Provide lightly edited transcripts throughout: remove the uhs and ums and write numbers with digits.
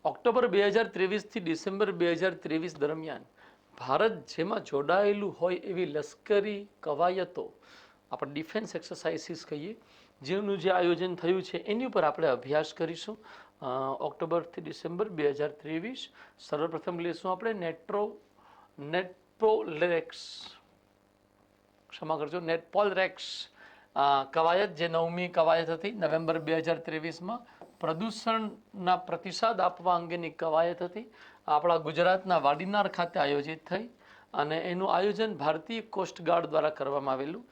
October 2023થી December 2023 દરમિયાન ભારત જેમાં જોડાયેલું હોય એવી લશ્કરી કવાયતો, આપણે ડિફેન્સ એક્સરસાઇઝીસ કહીએ, જેનું જે આયોજન થયું છે એની ઉપર આપણે અભ્યાસ કરીશું. ઓક્ટોબરથી ડિસેમ્બર 2023 સર્વપ્રથમ લઈશું આપણે નેટપોલરેક્સ કવાયત, જે 9મી કવાયત હતી નવેમ્બર 2023માં. પ્રદૂષણના પ્રતિસાદ આપવા અંગેની કવાયત હતી, આપણા ગુજરાતના વાડીનાર ખાતે આયોજિત થઈ અને એનું આયોજન ભારતીય કોસ્ટગાર્ડ દ્વારા કરવામાં આવેલું.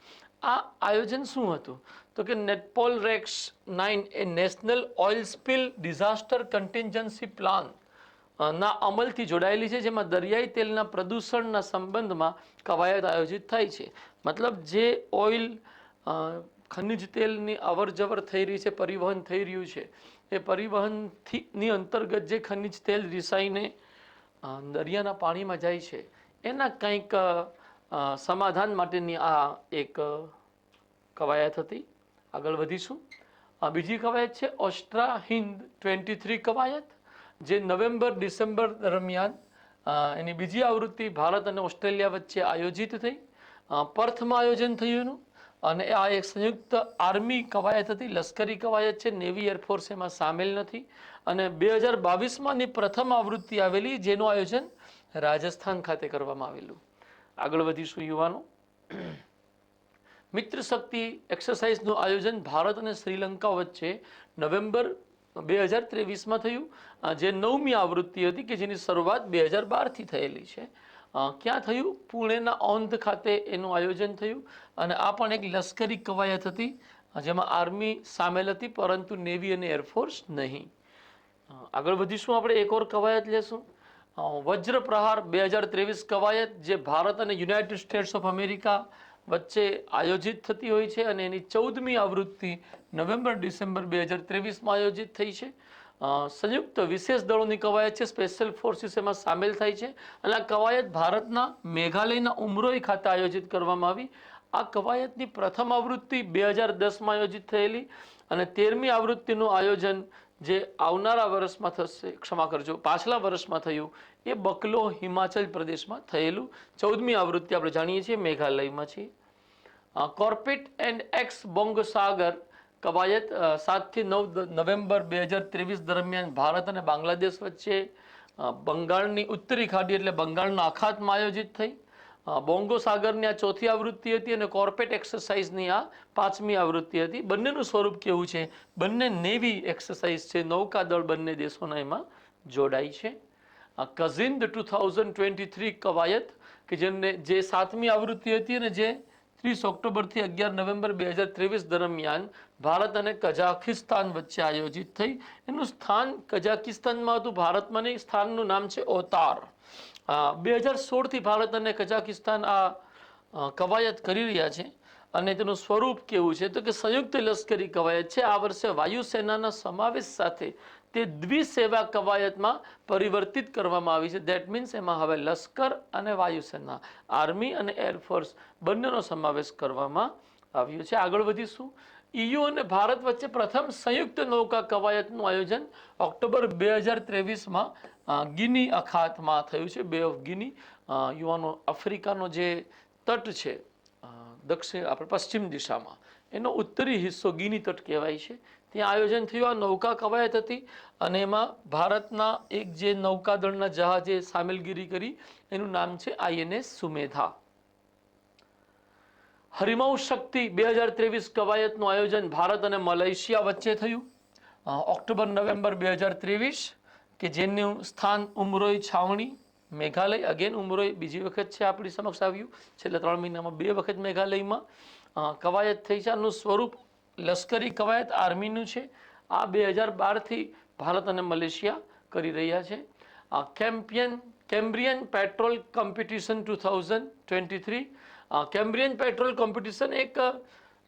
આ આયોજન શું હતું તો કે નેટપોલરેક્સ 9 એ national oil spill disaster contingency plan ના અમલથી જોડાયેલી છે, જેમાં દરિયાઈ તેલના પ્રદૂષણના સંબંધમાં કવાયત આયોજિત થાય છે. મતલબ જે ઓઇલ ખનિજ તેલની અવર જવર થઈ રહી છે, પરિવહન થઈ રહ્યું છે, એ પરિવહનની અંતર્ગત જે ખનિજ તેલ રિસાઈને દરિયાના પાણીમાં જાય છે એના કંઈક સમાધાન માટેની આ એક કવાયત હતી. આગળ વધીશું. બીજી કવાયત છે ઓસ્ટ્રા હિન્દ 23 કવાયત, જે નવેમ્બર ડિસેમ્બર દરમિયાન એની બીજી આવૃત્તિ ભારત અને ઓસ્ટ્રેલિયા વચ્ચે આયોજિત થઈ. પર્થમાં આયોજન થયું એનું, અને આ એક સંયુક્ત આર્મી કવાયત હતી, લશ્કરી કવાયત છે. નેવી એરફોર્સ એમાં સામેલ નથી. અને 2022માંની પ્રથમ આવૃત્તિ આવેલી, જેનું આયોજન રાજસ્થાન ખાતે કરવામાં આવેલું. આગળ વધીશું યુવાનો. મિત્ર શક્તિ એક્સરસાઇઝનું આયોજન ભારત અને શ્રીલંકા વચ્ચે નવેમ્બર 2023માં થયું, જે 9મી આવૃત્તિ હતી કે જેની શરૂઆત 2012થી થયેલી છે. ક્યાં થયું? પુણેના ઓંધ ખાતે એનું આયોજન થયું. અને આ પણ એક લશ્કરી કવાયત હતી, જેમાં આર્મી સામેલ હતી પરંતુ નેવી અને એરફોર્સ નહીં. આગળ વધીશું. આપણે એક ઓર કવાયત લેશું, વજ્ર પ્રહાર 2023 કવાયત, જે ભારત અને યુનાઇટેડ સ્ટેટ્સ ઓફ અમેરિકા વચ્ચે આયોજિત થતી હોય છે અને એની 14મી આવૃત્તિ નવેમ્બર ડિસેમ્બર 2023માં આયોજિત થઈ છે. સંયુક્ત વિશેષ દળોની કવાયત છે, સ્પેશિયલ ફોર્સિસ એમાં સામેલ થાય છે. અને આ કવાયત ભારતના મેઘાલયના ઉમરોઈ ખાતે આયોજિત કરવામાં આવી. આ કવાયતની પ્રથમ આવૃત્તિ 2010માં આયોજિત થયેલી અને 13મી આવૃત્તિનું આયોજન જે આવનારા વર્ષમાં થશે, પાછલા વર્ષમાં થયું, એ બકલો હિમાચલ પ્રદેશમાં થયેલું. 14મી આવૃત્તિ આપણે જાણીએ છીએ મેઘાલયમાં છે. કોર્પેટ એન્ડ એક્સ બોંગસાગર કવાયત 7થી 9 નવેમ્બર 2023 દરમિયાન ભારત અને બાંગ્લાદેશ વચ્ચે બંગાળની ઉત્તરી ખાડી એટલે બંગાળના અખાતમાં આયોજિત થઈ. બોંગો સાગરની આ ચોથી આવૃત્તિ હતી અને કોર્પેટ એક્સરસાઇઝની આ 5મી આવૃત્તિ હતી. બંનેનું સ્વરૂપ કેવું છે? બંને નેવી એક્સરસાઇઝ છે, નૌકાદળ બંને દેશોના એમાં જોડાય છે. કઝિન્દ 2023 કવાયત કે જે 7મી આવૃત્તિ હતી અને જે 30 ઓક્ટોબરથી 11 નવેમ્બર 2023 દરમિયાન ભારત અને કઝાકિસ્તાન વચ્ચે આયોજિત થઈ. એનું સ્થાન કઝાકિસ્તાનમાં હતું, ભારતમાં નહીં. સ્થાનનું નામ છે ઓતાર. 2016થી ભારત અને કઝાકિસ્તાન આ કવાયત કરી રહ્યા છે અને તેનું સ્વરૂપ કેવું છે તો કે સંયુક્ત લશ્કરી કવાયત છે. આ વર્ષે વાયુસેનાના સમાવેશ સાથે તે દ્વિસેવા કવાયતમાં પરિવર્તિત કરવામાં આવી છે. દેટ મીન્સ એમાં હવે લશ્કર અને વાયુસેના, આર્મી અને એરફોર્સ બંનેનો સમાવેશ કરવામાં આવ્યો છે. આગળ વધીશું. EU અને ભારત વચ્ચે પ્રથમ સંયુક્ત નૌકા કવાયતનું આયોજન ઓક્ટોબર 2023માં ગિની અખાતમાં થયું છે. બે ઓફ ગિની, યુવાનો આફ્રિકાનો જે તટ છે આપણે પશ્ચિમ દિશામાં, એનો ઉત્તરી હિસ્સો ગિની તટ કહેવાય છે. ત્યાં આયોજન થયું. આ નૌકા કવાયત હતી અને એમાં ભારતના એક જે નૌકાદળના જહાજે સામેલગીરી કરી, એનું નામ છે INS સુમેધા. હરિમૌ શક્તિ 2023 કવાયતનું આયોજન ભારત અને મલેશિયા વચ્ચે થયું ઓક્ટોબર નવેમ્બર 2023, કે જેનું સ્થાન ઉમરોઈ છાવણી મેઘાલય. અગેન ઉમરોઈ બીજી વખત છે આપણી સમક્ષ આવ્યું, છેલ્લા 3 મહિનામાં 2 વખત મેઘાલયમાં કવાયત થઈ છે. આનું સ્વરૂપ લશ્કરી કવાયત આર્મીનું છે. આ 2012થી ભારત અને મલેશિયા કરી રહ્યા છે. કેમ્બ્રિયન પેટ્રોલ કોમ્પિટિશન 2023. કેમ્બ્રિયન પેટ્રોલ કોમ્પિટિશન એક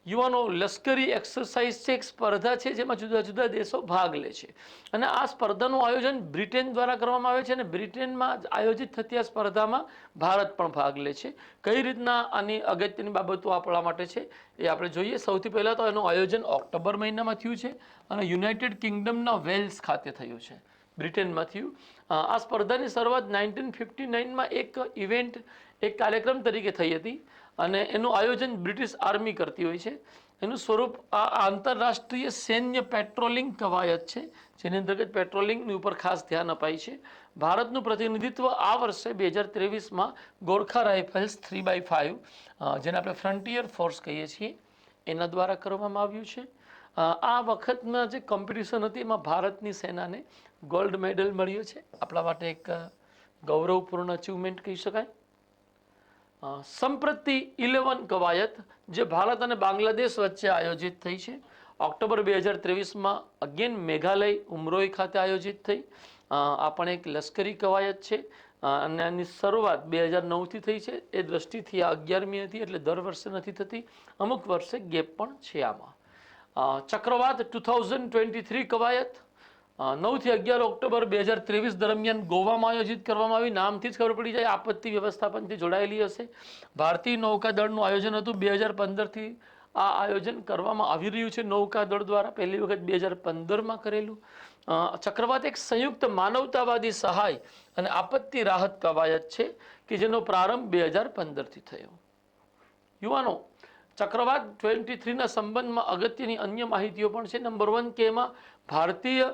યુવાનો લશ્કરી એક્સરસાઇઝ છે, એક સ્પર્ધા છે જેમાં જુદા જુદા દેશો ભાગ લે છે. અને આ સ્પર્ધાનું આયોજન બ્રિટન દ્વારા કરવામાં આવે છે અને બ્રિટનમાં આયોજિત થતી આ સ્પર્ધામાં ભારત પણ ભાગ લે છે. કઈ રીતના આની અગત્યની બાબતો આપણા માટે છે એ આપણે જોઈએ. સૌથી પહેલાં તો એનું આયોજન ઓક્ટોબર મહિનામાં થયું છે અને યુનાઇટેડ કિંગડમના વેલ્સ ખાતે થયું છે. બ્રિટનમાં થયું. આ સ્પર્ધાની શરૂઆત 1959માં એક ઇવેન્ટ, એક કાર્યક્રમ તરીકે થઈ હતી અને એનું આયોજન બ્રિટિશ આર્મી કરતી હોય છે. એનું સ્વરૂપ આ આંતરરાષ્ટ્રીય સૈન્ય પેટ્રોલિંગ કવાયત છે, જેની અંતર્ગત પેટ્રોલિંગની ઉપર ખાસ ધ્યાન અપાય છે. ભારતનું પ્રતિનિધિત્વ આ વર્ષે 2023માં ગોરખા રાઇફલ્સ 3x5, જેને આપણે ફ્રન્ટિયર ફોર્સ કહીએ છીએ, એના દ્વારા કરવામાં આવ્યું છે. આ વખતમાં જે કોમ્પિટિશન હતી એમાં ભારતની સેનાને ગોલ્ડ મેડલ મળ્યો છે. આપણા માટે એક ગૌરવપૂર્ણ અચીવમેન્ટ કહી શકાય. સંપ્રતિ 11 કવાયત જે ભારત અને બાંગ્લાદેશ વચ્ચે આયોજિત થઈ છે, ઓક્ટોબર 2023માં અગેન મેઘાલય ઉમરોઈ ખાતે આયોજિત થઈ. આ પણ એક લશ્કરી કવાયત છે અને આની શરૂઆત 2009થી થઈ છે. એ દ્રષ્ટિથી આ 11મી હતી, એટલે દર વર્ષે નથી થતી, અમુક વર્ષે ગેપ પણ છે આમાં. ચક્રવાત 2023 કવાયત 9 થી 11 ઓક્ટોબર 2023 દરમિયાન ગોવામાં આયોજિત કરવામાં આવી. નામથી જ ખબર પડી જાય આપત્તિ વ્યવસ્થાપનથી જોડાયેલી હશે. ભારતીય નૌકાદળનું આયોજન હતું. 2015થી આ આયોજન કરવામાં આવી રહ્યું છે નૌકાદળ દ્વારા, પહેલી વખત 2015માં કરેલું. ચક્રવાત એક સંયુક્ત માનવતાવાદી સહાય અને આપત્તિ રાહત કવાયત છે કે જેનો પ્રારંભ 2015થી થયો. યુવાનો, ચક્રવાત 23ના સંબંધમાં અગત્યની અન્ય માહિતીઓ પણ છે. નંબર 1 કે એમાં ભારતીય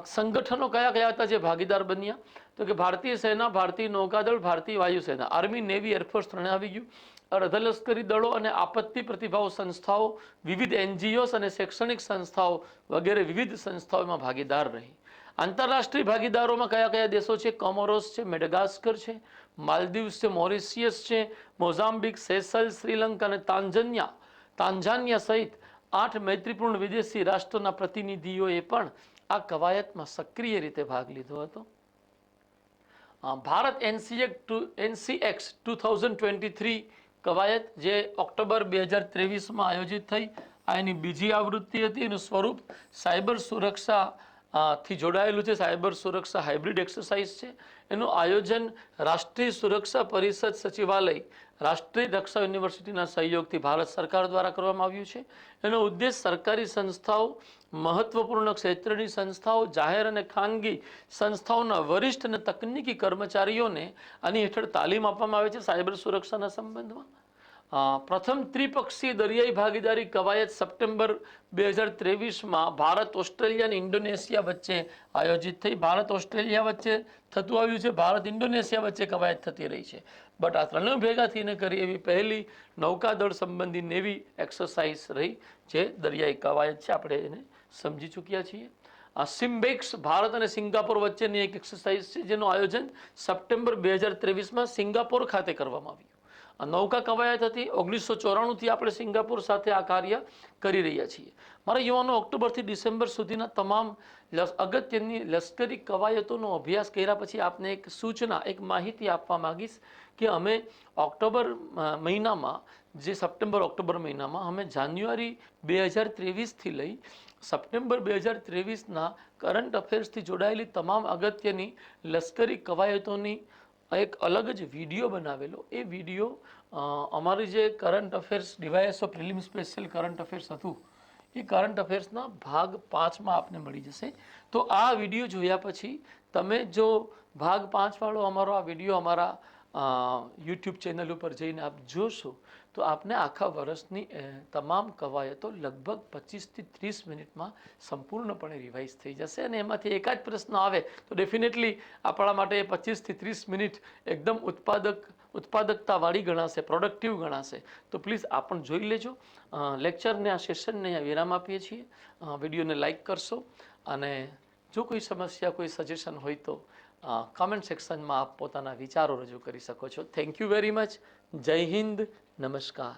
સંગઠનો કયા કયા હતા જે ભાગીદાર બન્યા, તો કે ભારતીય સેના, ભારતીય નૌકાદળ, ભારતીય વાયુસેના, આર્મી, નેવી, એરફોર્સ ત્રણે આવી ગયું. અર્ધલશ્કરી દળો અને આપત્તિ પ્રતિભાવ સંસ્થાઓ, વિવિધ NGOs અને શૈક્ષણિક સંસ્થાઓ વગેરે વિવિધ સંસ્થાઓમાં ભાગીદાર રહી. આંતરરાષ્ટ્રીય ભાગીદારોમાં કયા કયા દેશો છે? કોમોરોસ છે, મેડાગાસ્કર છે, માલદીવ્સ છે, મોરિશિયસ છે, મોઝામ્બિક, સેશલ્સ, શ્રીલંકા અને તાંઝાનિયા સહિત 8 મૈત્રીપૂર્ણ વિદેશી રાષ્ટ્રોના પ્રતિનિધિઓએ પણ આ કવાયતમાં સક્રિય રીતે ભાગ લીધો હતો. ભારત NCX 2023 કવાયત જે ઓક્ટોબર 2023માં આયોજિત થઈ, આ એની બીજી આવૃત્તિ હતી. એનું સ્વરૂપ સાયબર સુરક્ષા થી જોડાયેલું છે. સાયબર સુરક્ષા હાઇબ્રિડ એક્સરસાઇઝ છે. એનું આયોજન રાષ્ટ્રીય સુરક્ષા પરિષદ સચિવાલય, રાષ્ટ્રીય રક્ષા યુનિવર્સિટીના સહયોગથી ભારત સરકાર દ્વારા કરવામાં આવ્યું છે. એનો ઉદ્દેશ સરકારી સંસ્થાઓ, મહત્વપૂર્ણ ક્ષેત્રની સંસ્થાઓ, જાહેર અને ખાનગી સંસ્થાઓના વરિષ્ઠ અને તકનીકી કર્મચારીઓને આની હેઠળ તાલીમ આપવામાં આવે છે સાયબર સુરક્ષાના સંબંધમાં. પ્રથમ ત્રિપક્ષીય દરિયાઈ ભાગીદારી કવાયત સપ્ટેમ્બર 2023માં ભારત, ઓસ્ટ્રેલિયા અને ઇન્ડોનેશિયા વચ્ચે આયોજિત થઈ. ભારત ઓસ્ટ્રેલિયા વચ્ચે થતું આવ્યું છે, ભારત ઇન્ડોનેશિયા વચ્ચે કવાયત થતી રહી છે. બટ આ ત્રણેય ભેગા થઈને કરી એવી પહેલી નૌકાદળ સંબંધી નેવી એક્સરસાઇઝ રહી, જે દરિયાઈ કવાયત છે. આપણે એને સમજી ચૂક્યા છીએ. આ સિમ્બેક્સ ભારત અને સિંગાપોર વચ્ચેની એક એક્સરસાઇઝ છે જેનું આયોજન સપ્ટેમ્બર 2023માં સિંગાપોર ખાતે કરવામાં આવ્યું. આ નૌકા કવાયત હતી. 1994થી આપણે સિંગાપોર સાથે આ કાર્ય કરી રહ્યા છીએ. મારા યુવાનો, ઓક્ટોબરથી ડિસેમ્બર સુધીના તમામ અગત્યની લશ્કરી કવાયતોનો અભ્યાસ કર્યા પછી આપને એક સૂચના, એક માહિતી આપવા માંગીશ કે અમે ઓક્ટોબર મહિનામાં, જે સપ્ટેમ્બર ઓક્ટોબર મહિનામાં અમે જાન્યુઆરી 2023થી લઈ સપ્ટેમ્બર 2023ના કરંટ અફેર્સથી જોડાયેલી તમામ અગત્યની લશ્કરી કવાયતોની એક અલગ જ વિડીયો બનાવેલો. એ વિડીયો અમારી જે current affairs device of prelim special current affairs હતું, એ કરંટ અફેર્સના ભાગ 5માં આપને મળી જશે. તો આ વિડીયો જોયા પછી તમે જો ભાગ 5 વાળો અમારો આ વિડીયો અમારા યુટ્યુબ ચેનલ ઉપર જઈને આપ જોશો તો આપને આખા વર્ષની તમામ કવાયતો લગભગ 25થી 30 મિનિટમાં સંપૂર્ણપણે રિવાઇઝ થઈ જશે. અને એમાંથી એકાદ પ્રશ્ન આવે તો ડેફિનેટલી આપણા માટે 25થી 30 મિનિટ એકદમ ઉત્પાદકતાવાળી ગણાશે, પ્રોડક્ટિવ ગણાશે. તો પ્લીઝ આ પણ જોઈ લેજો. લેક્ચરને, આ સેશનને અહીંયા વિરામ આપીએ છીએ. વિડીયોને લાઇક કરશો અને જો કોઈ સમસ્યા, કોઈ સજેશન હોય તો કમેન્ટ સેક્શનમાં આપ પોતાના વિચારો રજૂ કરી શકો છો. Thank you very much. જય હિન્દ. નમસ્કાર.